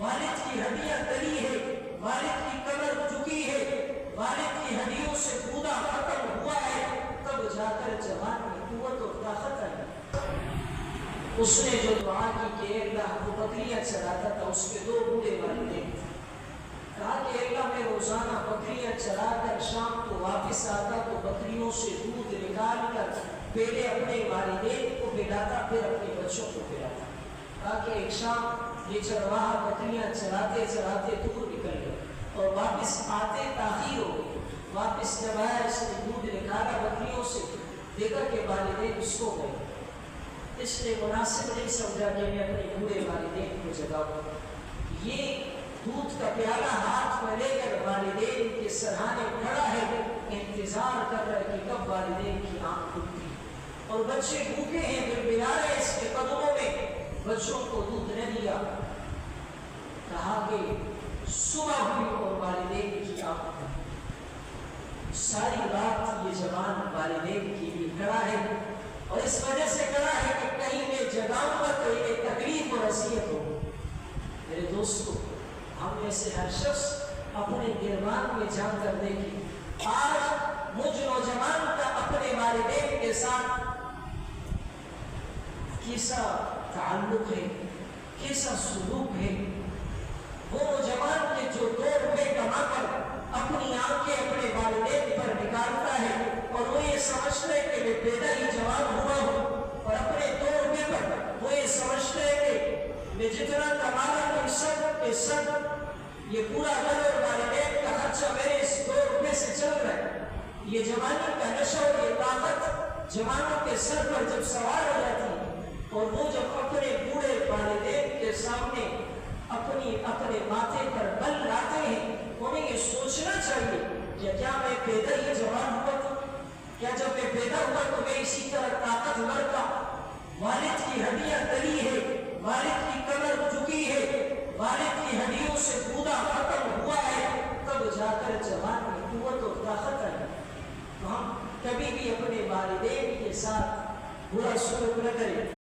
والد کی ہڈیاں تلی ہے، والد کی کمر جھکی ہے، والد کی ہڈیوں سے کودا ختم ہوا ہے، تب جا کر جوان میں قوت اور طاقت آئی۔ اس نے جو دعا کی کہ اللہ کو بکریاں چراتا تھا، اس کے دو بوڑھے والدین کہا کہ اللہ میں روزانہ بکریاں چرا کر شام کو واپس آتا تو بکریوں سے دودھ نکال کر پہلے اپنے والدین کو پلاتا پھر اپنے بچوں کو پلاتا۔ کہا کہ ایک شام یہ چرواہا بکریاں چراتے چراتے دور نکل گئے اور واپس آتے تاخیر ہو گئی۔ واپس جب آیا اس نے دودھ نکالا بکریوں سے، دیکھا کہ والدین سو گئے۔ اس نے مناسب نہیں سمجھا کہ میں اپنے بوڑھے والدین کو جگاؤں۔ یہ دودھ کا پیالہ ہاتھ میں لے کر والدین کے سرہانے کھڑا ہے، انتظار کر رہا ہے کہ کب والدین کی آنکھ کھلتی، اور بچے بھوکے ہیں پھر بلا رہے اس کے قدموں میں، بچوں کو دودھ نہ دیا۔ کہا کہ صبح ہوئی اور والدین کی آنکھ کھلی۔ ساری رات یہ جوان والدین کی بھی کھڑا ہے، اور اس وجہ سے کھڑا ہے کہ کہیں میں جگاؤں گا تو یہ تکلیف اور اذیت ہو۔ میرے دوستو، ہم میں سے ہر شخص اپنے گربان میں جان کر دیکھیں، آج مجھ نوجوان کا اپنے والدین کے ساتھ کیسا تعلق ہے، کیسا سلوک ہے۔ وہ نوجوان کے جو 2 روپے کما کر اپنی آنکھیں اپنے والدین پر نکالتا ہے اور وہ یہ سمجھتا ہے کہ میں پیدا ہی جوان ہوا ہوں، اور اپنے 2 روپے پر وہ یہ سمجھتا ہے کہ میں جتنا کمانا ہوں سب یہ پورا گھر اور والدین کا خرچہ میرے اس 2 روپے سے چل رہا ہے۔ یہ جوانی کا نشہ اور یہ طاقت جوانوں کے سر پر جب سوار ہو جاتی ہے، اور وہ جب اپنے بوڑھے والدین کے سامنے اپنے ماتھے پر بل لاتے ہیں، انہیں یہ سوچنا چاہیے کہ کیا میں پیدا ہی جوان ہوا تھا؟ کیا جب میں پیدا ہوا تو میں اسی طرح طاقتور تھا؟ والد کی ہڈیاں تلی ہے، والد کی کمر جھکی ہے، والد کی ہڈیوں سے کودا ختم ہوا ہے، تب جا کر جوان میں قوت اور طاقت آئی۔ تو ہم کبھی بھی اپنے والدین کے ساتھ برا سلوک نہ کریں۔